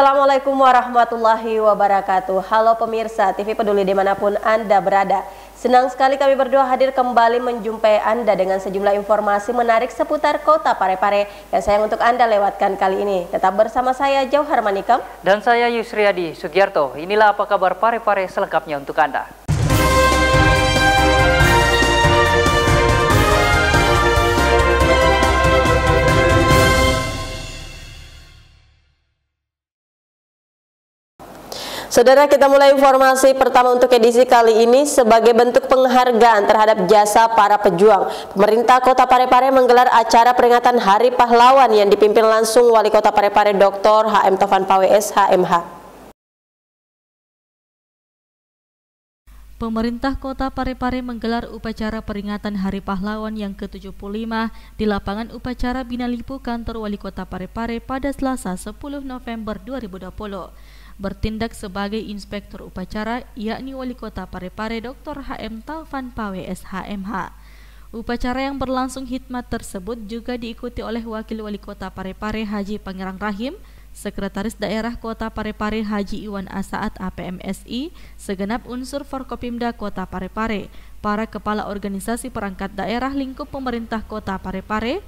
Assalamualaikum warahmatullahi wabarakatuh. Halo pemirsa TV Peduli dimanapun Anda berada. Senang sekali kami berdua hadir kembali menjumpai Anda dengan sejumlah informasi menarik seputar kota Parepare yang sayang untuk Anda lewatkan kali ini. Tetap bersama saya Jauhar Manikam dan saya Yusriadi Sugiarto. Inilah apa kabar Parepare selengkapnya untuk Anda. Saudara, kita mulai informasi pertama untuk edisi kali ini. Sebagai bentuk penghargaan terhadap jasa para pejuang, pemerintah Kota Parepare menggelar acara peringatan Hari Pahlawan yang dipimpin langsung Wali Kota Parepare Dr. HM Taufan Pawe SHMH. Pemerintah Kota Parepare menggelar upacara peringatan Hari Pahlawan yang ke-75 di lapangan upacara Binalipu kantor Wali Kota Parepare pada Selasa 10 November 2020. Bertindak sebagai inspektur upacara yakni Wali Kota Parepare Dr. HM Taufan Pawe SHMH. Upacara yang berlangsung hikmat tersebut juga diikuti oleh Wakil Wali Kota Parepare Haji Pangerang Rahim, Sekretaris Daerah Kota Parepare Haji Iwan Asaat APMSI, segenap unsur Forkopimda Kota Parepare, para kepala organisasi perangkat daerah lingkup pemerintah Kota Parepare,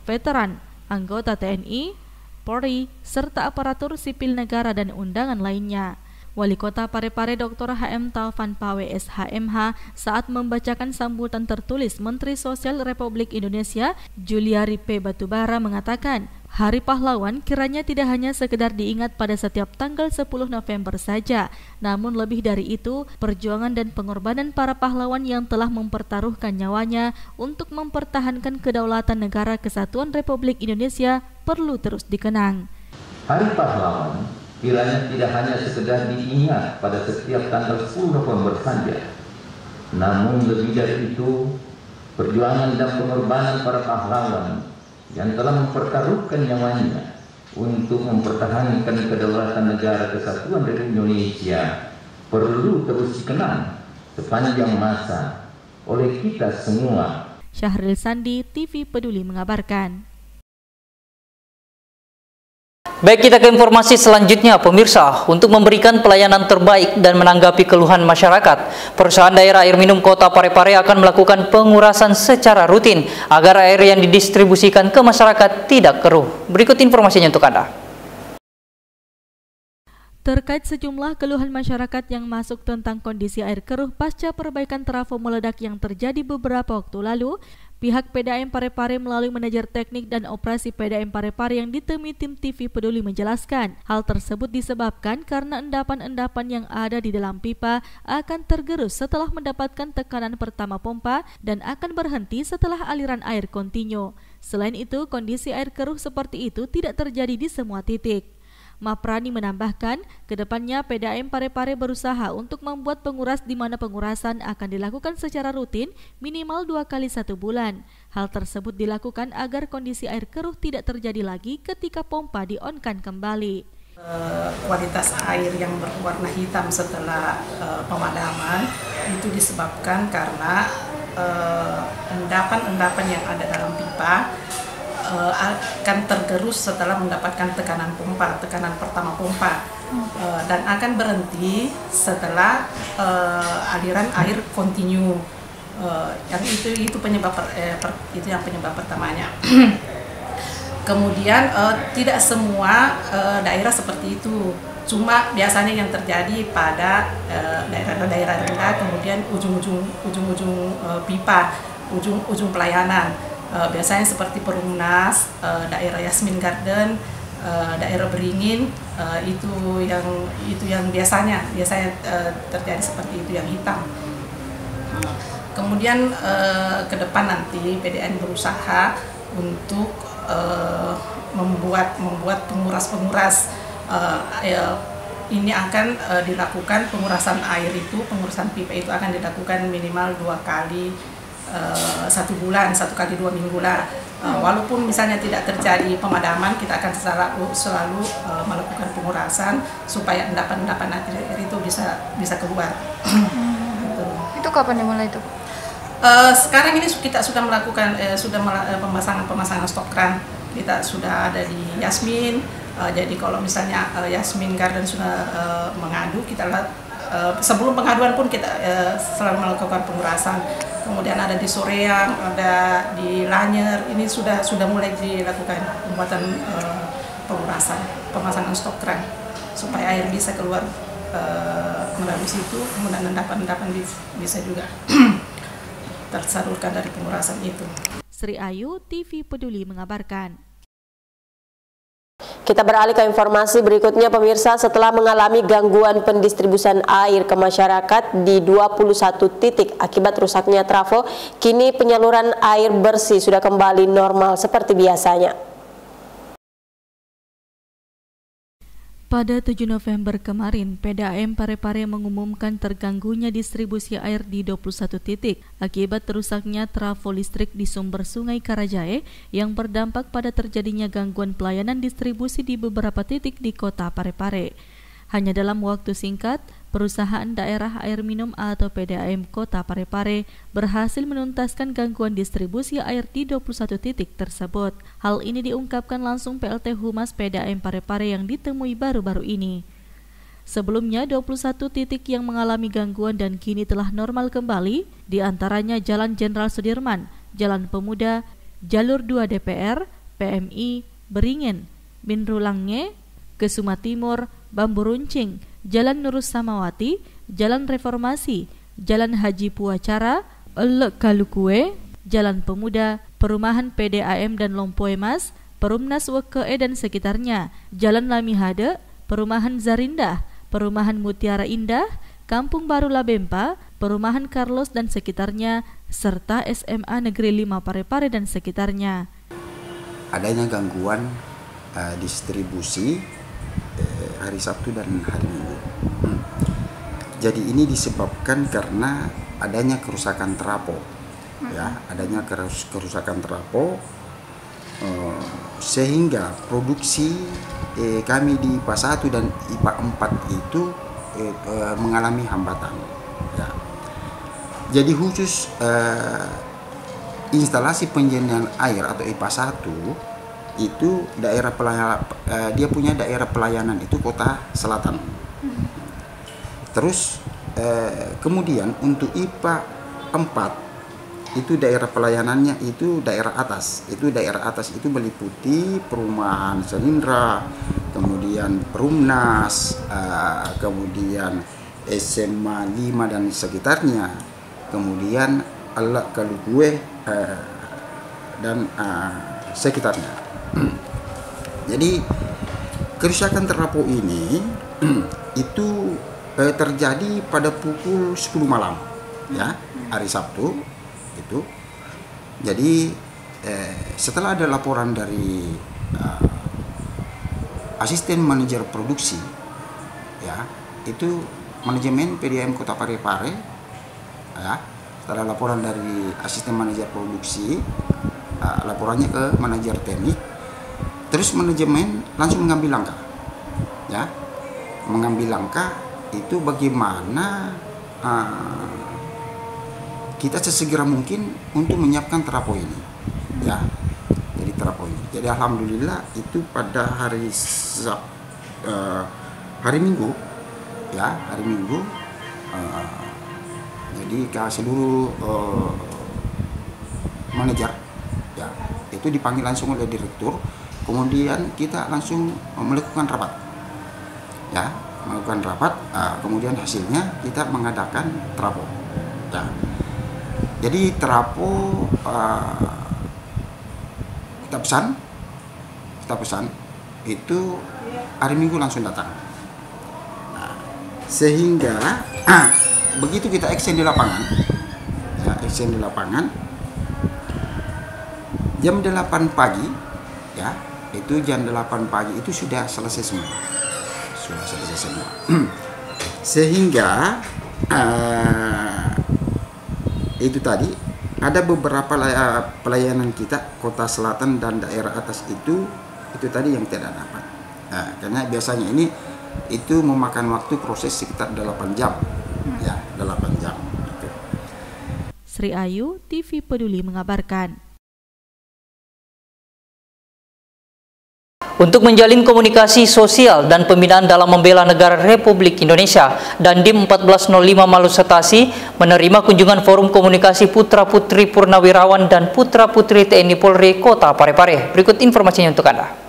veteran, anggota TNI, Polri, serta aparatur sipil negara dan undangan lainnya. Wali Kota Parepare Dr. HM Taufan Pawe SHMH saat membacakan sambutan tertulis Menteri Sosial Republik Indonesia Juliari P. Batubara mengatakan, Hari Pahlawan kiranya tidak hanya sekedar diingat pada setiap tanggal 10 November saja, namun lebih dari itu, perjuangan dan pengorbanan para pahlawan yang telah mempertaruhkan nyawanya untuk mempertahankan kedaulatan negara kesatuan Republik Indonesia perlu terus dikenang. Hari Pahlawan kiranya tidak hanya sekedar diingat pada setiap tanggal 10 November saja, namun lebih dari itu, perjuangan dan pengorbanan para pahlawan yang telah mempertaruhkan nyawanya untuk mempertahankan kedaulatan negara kesatuan Republik Indonesia perlu terus dikenang sepanjang masa oleh kita semua. Syahril Sandi, TV Peduli mengabarkan. Baik, kita ke informasi selanjutnya pemirsa. Untuk memberikan pelayanan terbaik dan menanggapi keluhan masyarakat, perusahaan daerah air minum Kota Parepare akan melakukan pengurasan secara rutin agar air yang didistribusikan ke masyarakat tidak keruh. Berikut informasinya untuk Anda. Terkait sejumlah keluhan masyarakat yang masuk tentang kondisi air keruh pasca perbaikan trafo meledak yang terjadi beberapa waktu lalu, pihak PDAM Parepare melalui manajer teknik dan operasi PDAM Parepare yang ditemui tim TV Peduli menjelaskan, hal tersebut disebabkan karena endapan-endapan yang ada di dalam pipa akan tergerus setelah mendapatkan tekanan pertama pompa dan akan berhenti setelah aliran air kontinu. Selain itu, kondisi air keruh seperti itu tidak terjadi di semua titik. Maprani menambahkan, kedepannya PDAM Parepare berusaha untuk membuat penguras di mana pengurasan akan dilakukan secara rutin minimal 2 kali 1 bulan. Hal tersebut dilakukan agar kondisi air keruh tidak terjadi lagi ketika pompa di-on-kan kembali. Kualitas air yang berwarna hitam setelah pemadaman itu disebabkan karena endapan-endapan yang ada dalam pipa akan tergerus setelah mendapatkan tekanan pertama pompa, dan akan berhenti setelah aliran air kontinu. Yang itu penyebab penyebab pertamanya. Kemudian tidak semua daerah seperti itu. Cuma biasanya yang terjadi pada daerah-daerah rendah, kemudian ujung-ujung pipa, ujung pelayanan. Biasanya seperti Perumnas, daerah Yasmin Garden, daerah Beringin, itu yang biasanya terjadi seperti itu, yang hitam. Kemudian ke depan nanti PDAM berusaha untuk membuat penguras ini akan dilakukan pengurasan air itu, pengurusan pipa itu akan dilakukan minimal 2 kali 1 bulan, 1 kali 2 minggu lah. Walaupun misalnya tidak terjadi pemadaman, kita akan selalu melakukan pengurasan supaya endapan-endapan air itu bisa keluar. Itu kapan dimulai itu? Sekarang ini kita sudah melakukan pemasangan stok kran. Kita sudah ada di Yasmin, Jadi kalau misalnya Yasmin Garden sudah mengadu, kita lihat sebelum pengaduan pun kita selalu melakukan pengurasan. Kemudian ada di Soreang, ada di Lanyer, ini sudah mulai dilakukan pembuatan pengurasan, pemasangan stok keran supaya air bisa keluar melalui situ, kemudian endapan-endapan bisa juga tersalurkan dari pengurasan itu. Sri Ayu, TV Peduli mengabarkan. Kita beralih ke informasi berikutnya pemirsa. Setelah mengalami gangguan pendistribusian air ke masyarakat di 21 titik akibat rusaknya trafo, kini penyaluran air bersih sudah kembali normal seperti biasanya. Pada 7 November kemarin, PDAM Parepare mengumumkan terganggunya distribusi air di 21 titik akibat rusaknya trafo listrik di sumber Sungai Karajae yang berdampak pada terjadinya gangguan pelayanan distribusi di beberapa titik di kota Parepare. Hanya dalam waktu singkat, Perusahaan Daerah Air Minum atau PDAM Kota Parepare berhasil menuntaskan gangguan distribusi air di 21 titik tersebut. Hal ini diungkapkan langsung PLT Humas PDAM Parepare yang ditemui baru-baru ini. Sebelumnya 21 titik yang mengalami gangguan dan kini telah normal kembali, di antaranya Jalan Jenderal Sudirman, Jalan Pemuda, Jalur 2 DPR, PMI, Beringin, Binrulange, Kesuma Timur, Bambu Runcing, Jalan Nurus Samawati, Jalan Reformasi, Jalan Haji Puacara, Elek Kalukue, Jalan Pemuda, Perumahan PDAM dan Lompoemas, Perumnas Weke dan sekitarnya, Jalan Lamihade, Perumahan Zarindah, Perumahan Mutiara Indah, Kampung Baru Labempa, Perumahan Carlos dan sekitarnya, serta SMA Negeri 5 Parepare dan sekitarnya. Adanya gangguan distribusi hari Sabtu dan hari Minggu. Jadi ini disebabkan karena adanya kerusakan trafo, ya, adanya kerusakan trafo, sehingga produksi kami di IPA 1 dan IPA 4 itu mengalami hambatan. Ya. Jadi khusus instalasi penjernaan air atau IPA 1 itu daerah pelayanan, dia punya daerah pelayanan itu Kota Selatan. Terus kemudian untuk IPA 4 itu daerah pelayanannya itu daerah atas. Itu daerah atas itu meliputi Perumahan Selindra, kemudian Perumnas, kemudian SMA 5 dan sekitarnya, kemudian Elek Kalukue dan sekitarnya. Jadi kerusakan trafo ini itu terjadi pada pukul 10 malam, ya, hari Sabtu itu. Jadi setelah ada laporan dari asisten manajer produksi, ya, itu manajemen PDAM Kota Parepare, ya, setelah laporan dari asisten manajer produksi, laporannya ke manajer teknik. Terus manajemen langsung mengambil langkah, ya, mengambil langkah itu bagaimana kita sesegera mungkin untuk menyiapkan trafo ini, ya, jadi trafo ini. Jadi alhamdulillah itu pada hari Minggu, ya, hari Minggu, jadi ke seluruh manajer, ya, itu dipanggil langsung oleh direktur. Kemudian kita langsung melakukan rapat, ya, melakukan rapat. Kemudian hasilnya kita mengadakan trafo, ya. Jadi trafo kita pesan itu hari Minggu langsung datang. Nah, sehingga begitu kita action di lapangan, ya, action di lapangan jam 8 pagi, ya. Itu jam 8 pagi itu sudah selesai semua. Sehingga itu tadi ada beberapa pelayanan kita Kota Selatan dan daerah atas itu tadi yang tidak dapat. Nah, karena biasanya ini itu memakan waktu proses sekitar 8 jam. Ya, 8 jam. Gitu. Sri Ayu, TV Peduli mengabarkan. untuk menjalin komunikasi sosial dan pembinaan dalam membela negara Republik Indonesia. Dandim 1405 Malusetasi menerima kunjungan Forum Komunikasi Putra-Putri Purnawirawan dan Putra-Putri TNI Polri Kota Parepare. Berikut informasinya untuk Anda.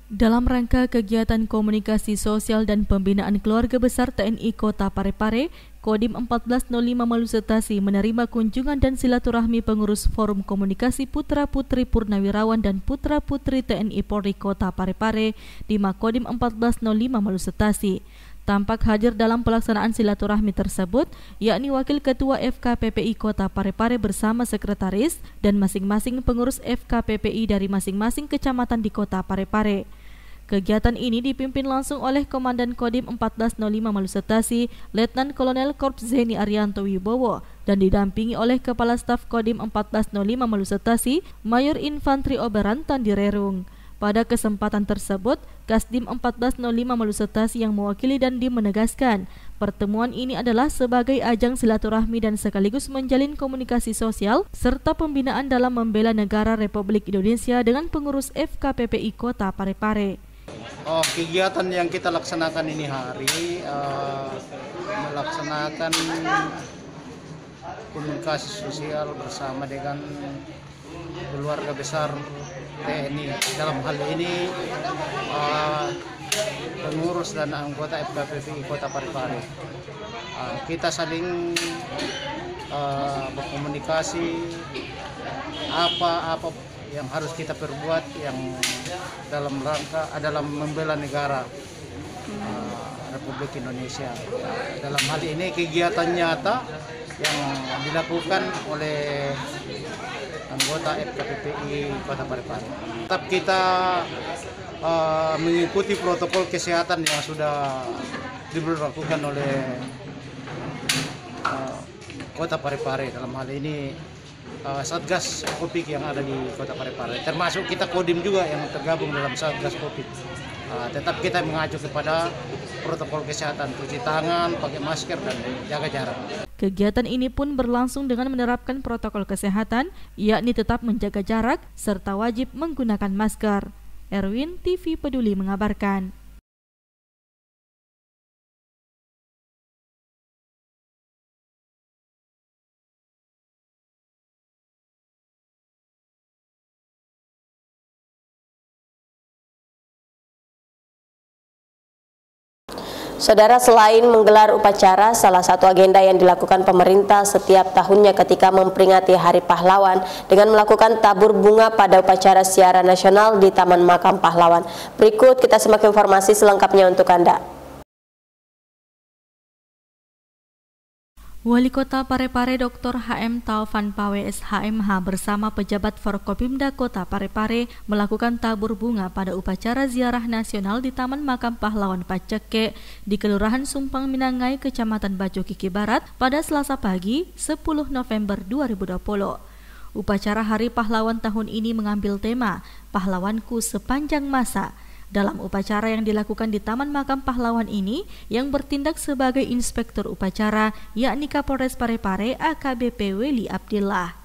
Dalam rangka kegiatan komunikasi sosial dan pembinaan keluarga besar TNI Kota Parepare, Kodim 1405 Malusetasi menerima kunjungan dan silaturahmi pengurus Forum Komunikasi Putra-Putri Purnawirawan dan Putra-Putri TNI Polri Kota Parepare di Makodim 1405 Malusetasi. Tampak hadir dalam pelaksanaan silaturahmi tersebut, yakni Wakil Ketua FKPPI Kota Parepare bersama Sekretaris dan masing-masing pengurus FKPPI dari masing-masing kecamatan di Kota Parepare. Kegiatan ini dipimpin langsung oleh Komandan Kodim 1405 Malusetasi, Letnan Kolonel Korps Zeni Arianto Wibowo, dan didampingi oleh Kepala Staf Kodim 1405 Malusetasi, Mayor Infantri Oberan Tandirerung. Pada kesempatan tersebut, Kasdim 1405 Malusetasi yang mewakili Dandim menegaskan, pertemuan ini adalah sebagai ajang silaturahmi dan sekaligus menjalin komunikasi sosial serta pembinaan dalam membela negara Republik Indonesia dengan pengurus FKPPI Kota Parepare. Kegiatan yang kita laksanakan ini hari melaksanakan komunikasi sosial bersama dengan keluarga besar TNI. Dalam hal ini pengurus dan anggota FKPPI Kota Parepare. Kita saling berkomunikasi apa yang harus kita perbuat yang dalam rangka dalam membela negara Republik Indonesia. Dalam hal ini kegiatan nyata yang dilakukan oleh anggota FKPPI Kota Parepare. Tetap kita mengikuti protokol kesehatan yang sudah diberlakukan oleh Kota Parepare. Dalam hal ini Satgas Covid yang ada di Kota Parepare, termasuk kita Kodim juga yang tergabung dalam Satgas Covid. Tetap kita mengacu kepada protokol kesehatan, cuci tangan, pakai masker, dan jaga jarak. Kegiatan ini pun berlangsung dengan menerapkan protokol kesehatan, yakni tetap menjaga jarak serta wajib menggunakan masker. Erwin, TV Peduli mengabarkan. Saudara, selain menggelar upacara, salah satu agenda yang dilakukan pemerintah setiap tahunnya ketika memperingati Hari Pahlawan dengan melakukan tabur bunga pada upacara siaran nasional di Taman Makam Pahlawan. Berikut kita simak informasi selengkapnya untuk Anda. Wali Kota Parepare Dr. HM Taufan Pawe SHMH bersama pejabat Forkopimda Kota Parepare melakukan tabur bunga pada upacara ziarah nasional di Taman Makam Pahlawan Paceke di Kelurahan Sumpang Minangai, Kecamatan Bajo Kiki Barat pada Selasa pagi 10 November 2020. Upacara Hari Pahlawan tahun ini mengambil tema Pahlawanku Sepanjang Masa. Dalam upacara yang dilakukan di Taman Makam Pahlawan ini, yang bertindak sebagai inspektur upacara, yakni Kapolres Parepare AKBP Weli Abdillah.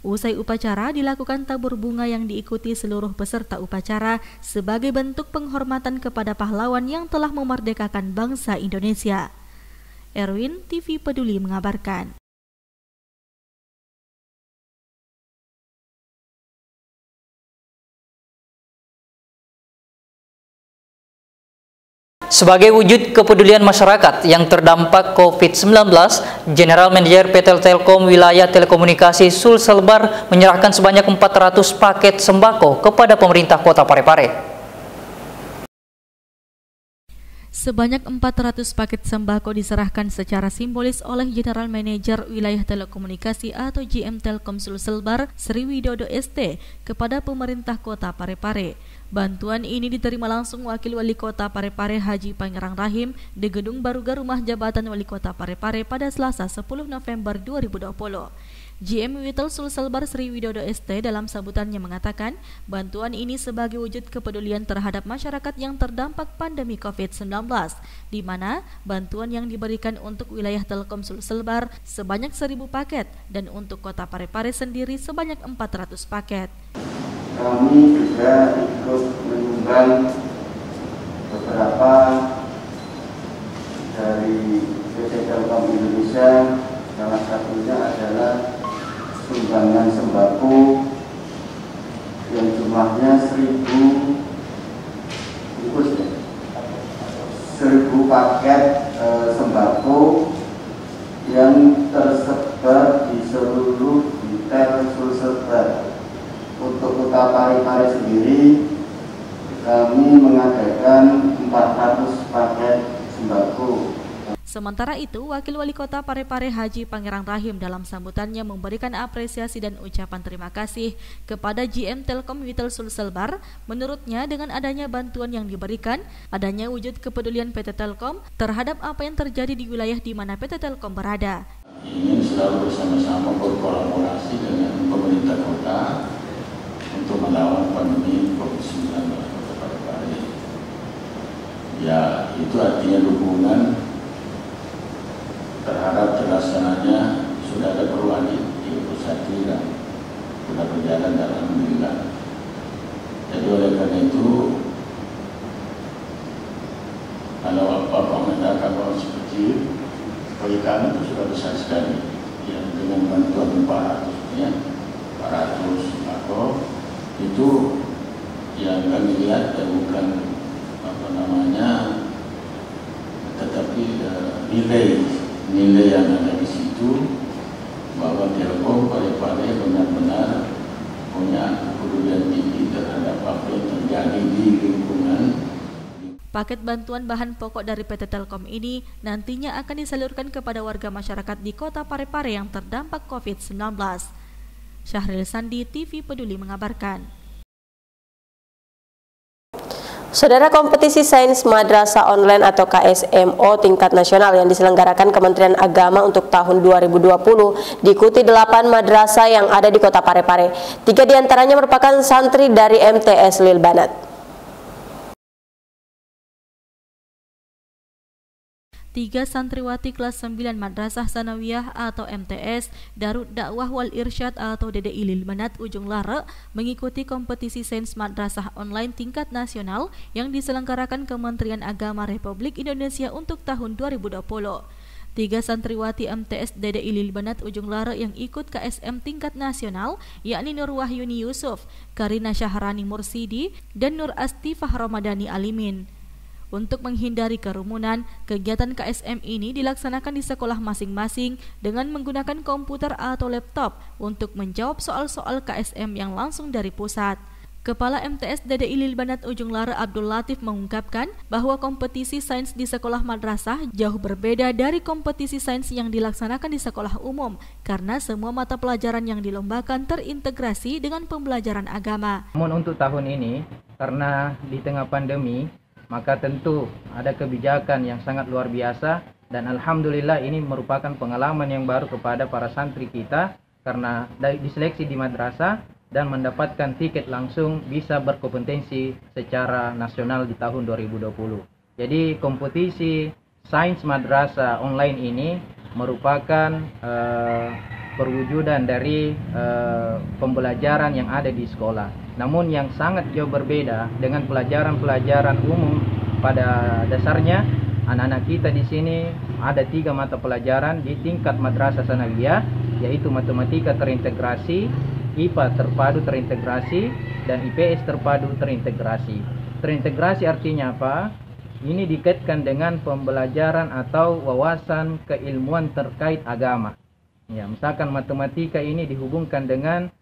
Usai upacara, dilakukan tabur bunga yang diikuti seluruh peserta upacara sebagai bentuk penghormatan kepada pahlawan yang telah memerdekakan bangsa Indonesia. Erwin, TV Peduli mengabarkan. Sebagai wujud kepedulian masyarakat yang terdampak COVID-19, General Manager PT Telkom Wilayah Telekomunikasi Sulselbar menyerahkan sebanyak 400 paket sembako kepada pemerintah Kota Parepare. Sebanyak 400 paket sembako diserahkan secara simbolis oleh General Manager Wilayah Telekomunikasi atau GM Telkom Sulselbar Sriwidodo ST kepada pemerintah Kota Parepare. Bantuan ini diterima langsung Wakil Wali Kota Parepare Haji Pangerang Rahim di Gedung Baruga Rumah Jabatan Wali Kota Parepare pada Selasa 10 November 2020. GM Witel Sulselbar Sri Widodo ST dalam sambutannya mengatakan, bantuan ini sebagai wujud kepedulian terhadap masyarakat yang terdampak pandemi COVID-19, di mana bantuan yang diberikan untuk wilayah Telkom Sulselbar sebanyak 1.000 paket dan untuk Kota Parepare sendiri sebanyak 400 paket. Kami juga ikut menyumbang beberapa dari PT Telkom Indonesia, salah satunya adalah sumbangan sembako yang jumlahnya 1.000 paket sembako yang tersebar di seluruh Witel Sulselbar. Untuk Kota Parepare sendiri kami mengadakan 400 paket sembako. Sementara itu, Wakil Wali Kota Parepare Haji Pangerang Rahim dalam sambutannya memberikan apresiasi dan ucapan terima kasih kepada GM Telkom Witel Sulselbar. Menurutnya, dengan adanya bantuan yang diberikan, adanya wujud kepedulian PT Telkom terhadap apa yang terjadi di wilayah di mana PT Telkom berada. Ingin selalu bersama-sama berkolaborasi dengan pemerintah kota untuk melawan pandemi COVID-19 Kota Parepare. Ya, itu artinya dukungan terhadap terlaksananya sudah ada perubahan di pusat dan sudah berjalan dalam alhamdulillah. Jadi oleh karena itu, kalau apa mengendalikan orang seperti bagi kami itu sudah besar sekali. Ya, dengan bantuan 400 sembako itu yang kami lihat bukan tetapi nilai yang ada di situ bahwa Telkom Parepare benar-benar punya kepedulian tinggi terhadap apa yang terjadi di lingkungan. Paket bantuan bahan pokok dari PT Telkom ini nantinya akan disalurkan kepada warga masyarakat di Kota Parepare yang terdampak COVID-19. Syahril Sandi, TV Peduli mengabarkan. Saudara, kompetisi Sains Madrasah Online atau KSMO tingkat nasional yang diselenggarakan Kementerian Agama untuk tahun 2020 diikuti 8 madrasah yang ada di Kota Parepare. 3 diantaranya merupakan santri dari MTS Lil Banat. 3 santriwati kelas 9 Madrasah Sanawiyah atau MTS Darud Dakwah Wal Irsyad atau DDI Lil Banat Ujung Lare mengikuti kompetisi Sains Madrasah Online tingkat nasional yang diselenggarakan Kementerian Agama Republik Indonesia untuk tahun 2020. 3 santriwati MTS DDI Lil Banat Ujung Lare yang ikut KSM tingkat nasional yakni Nur Wahyuni Yusuf, Karina Syahrani Mursidi, dan Nur Asti Fahromadani Alimin. Untuk menghindari kerumunan, kegiatan KSM ini dilaksanakan di sekolah masing-masing dengan menggunakan komputer atau laptop untuk menjawab soal-soal KSM yang langsung dari pusat. Kepala MTS DDI Lil Banat Ujung Lare Abdul Latif mengungkapkan bahwa kompetisi sains di sekolah madrasah jauh berbeda dari kompetisi sains yang dilaksanakan di sekolah umum karena semua mata pelajaran yang dilombakan terintegrasi dengan pembelajaran agama. Namun untuk tahun ini, karena di tengah pandemi, maka tentu ada kebijakan yang sangat luar biasa dan alhamdulillah ini merupakan pengalaman yang baru kepada para santri kita karena diseleksi di madrasah dan mendapatkan tiket langsung bisa berkompetensi secara nasional di tahun 2020. Jadi kompetisi Sains Madrasah Online ini merupakan perwujudan dari pembelajaran yang ada di sekolah. Namun yang sangat jauh berbeda dengan pelajaran-pelajaran umum pada dasarnya, anak-anak kita di sini ada 3 mata pelajaran di tingkat madrasah sanawiyah, yaitu matematika terintegrasi, IPA terpadu terintegrasi, dan IPS terpadu terintegrasi. Terintegrasi artinya apa? Ini dikaitkan dengan pembelajaran atau wawasan keilmuan terkait agama. Ya, misalkan matematika ini dihubungkan dengan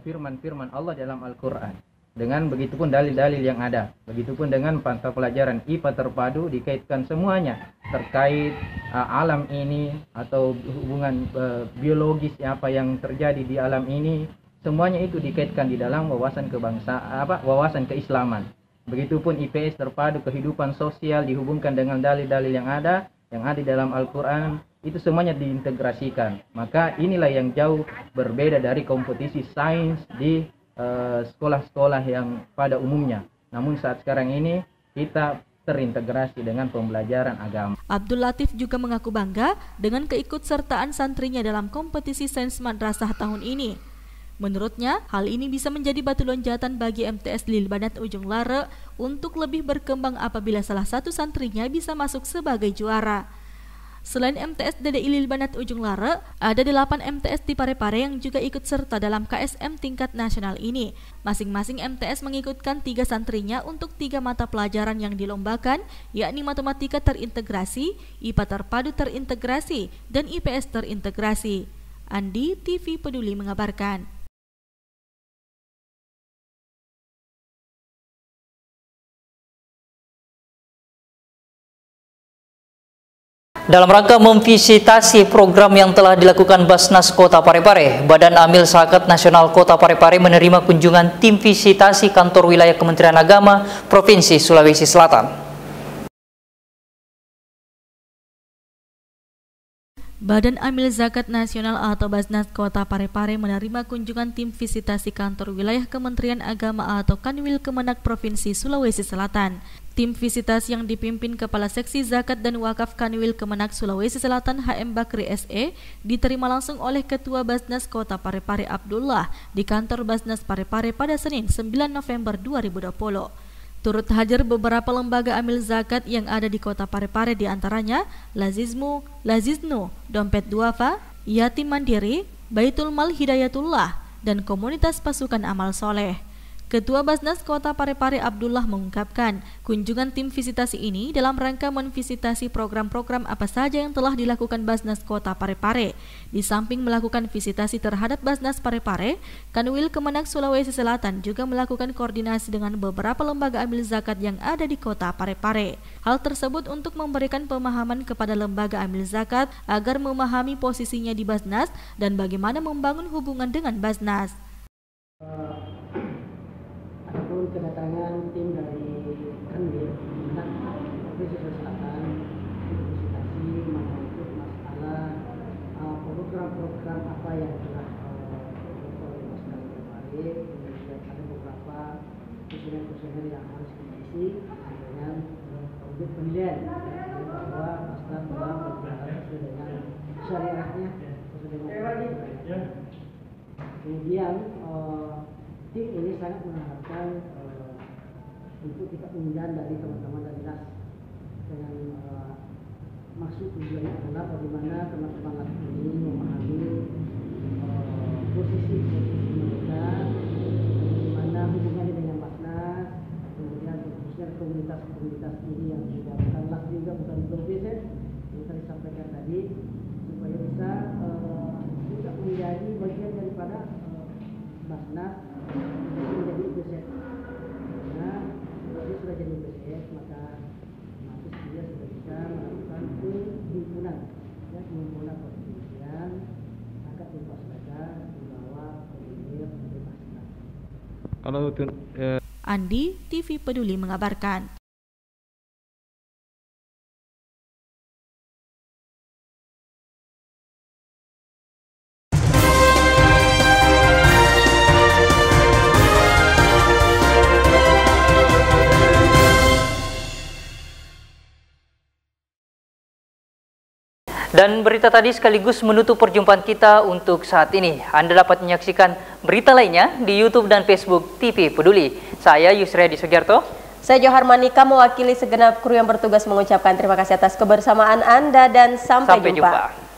firman-firman Allah dalam Al-Quran. Dengan begitupun dalil-dalil yang ada. Begitupun dengan mata pelajaran IPA terpadu dikaitkan semuanya terkait alam ini atau hubungan biologis apa yang terjadi di alam ini. Semuanya itu dikaitkan di dalam wawasan kebangsaan, wawasan keislaman. Begitupun IPS terpadu kehidupan sosial dihubungkan dengan dalil-dalil yang ada di dalam Al-Quran itu semuanya diintegrasikan. Maka inilah yang jauh berbeda dari kompetisi sains di sekolah-sekolah yang pada umumnya. Namun saat sekarang ini kita terintegrasi dengan pembelajaran agama. Abdul Latif juga mengaku bangga dengan keikutsertaan santrinya dalam kompetisi sains madrasah tahun ini. Menurutnya, hal ini bisa menjadi batu loncatan bagi MTS Lil Banat Ujung Lare untuk lebih berkembang apabila salah satu santrinya bisa masuk sebagai juara. Selain MTS DDI Lil Banat Ujung Lare, ada 8 MTS di Parepare yang juga ikut serta dalam KSM tingkat nasional ini. Masing-masing MTS mengikutkan 3 santrinya untuk 3 mata pelajaran yang dilombakan, yakni matematika terintegrasi, IPA terpadu terintegrasi, dan IPS terintegrasi. Andi, TV Peduli mengabarkan. Dalam rangka memvisitasi program yang telah dilakukan Basnas Kota Parepare, Badan Amil Zakat Nasional Kota Parepare menerima kunjungan tim visitasi kantor wilayah Kementerian Agama Provinsi Sulawesi Selatan. Badan Amil Zakat Nasional atau Basnas Kota Parepare menerima kunjungan tim visitasi kantor wilayah Kementerian Agama atau Kanwil Kemenak Provinsi Sulawesi Selatan. Tim visitasi yang dipimpin Kepala Seksi Zakat dan Wakaf Kanwil Kemenak Sulawesi Selatan HM Bakri SE diterima langsung oleh Ketua Basnas Kota Parepare Abdullah di kantor Basnas Parepare pada Senin 9 November 2020. Turut hadir beberapa lembaga amil zakat yang ada di Kota Parepare, di antaranya Lazizmu, Laziznu, Dompet Duafa, Yatim Mandiri, Baitul Mal Hidayatullah, dan Komunitas Pasukan Amal Soleh. Ketua Basnas Kota Parepare Abdullah mengungkapkan kunjungan tim visitasi ini dalam rangka memvisitasi program-program apa saja yang telah dilakukan Basnas Kota Parepare. Di samping melakukan visitasi terhadap Basnas Parepare, Kanwil Kemenak Sulawesi Selatan juga melakukan koordinasi dengan beberapa lembaga amil zakat yang ada di Kota Parepare. Hal tersebut untuk memberikan pemahaman kepada lembaga amil zakat agar memahami posisinya di Basnas dan bagaimana membangun hubungan dengan Basnas. Adapun kedatangan tim dari Kanwil Kemenak Provinsi Sulawesi Selatan untuk visitasi menyangkut masalah program-program apa yang telah dilakukan oleh Basnas Parepare, kemudian ada beberapa kuesioner yang harus diisi dengan audit penilaian bahwa Basnas telah berjalan sesuai dengan syariahnya, sesuai dengan kemudian tim ini sangat mengharapkan untuk kita undang dari teman-teman dari DAS dengan maksud tujuannya adalah bagaimana teman-teman ini memahami posisi mereka, bagaimana hubungannya dengan Basnas, kemudian khususnya komunitas-komunitas ini yang juga bukanlah juga bukan berbeda yang tadi sampaikan tadi, supaya bisa juga menjadi bagian daripada Basnas menjadi UPSS. Nah, kalau dia sudah jadi UPSS, maka dia sudah bisa melakukan penghimpunan, penghimpunan perselisihan zakat dan waspada di bawah koordinir Basnas. Andi, TV Peduli mengabarkan. Dan berita tadi sekaligus menutup perjumpaan kita untuk saat ini. Anda dapat menyaksikan berita lainnya di YouTube dan Facebook TV Peduli. Saya Yusriadi Sugiarto. Saya Johar Manika mewakili segenap kru yang bertugas mengucapkan terima kasih atas kebersamaan Anda dan sampai jumpa.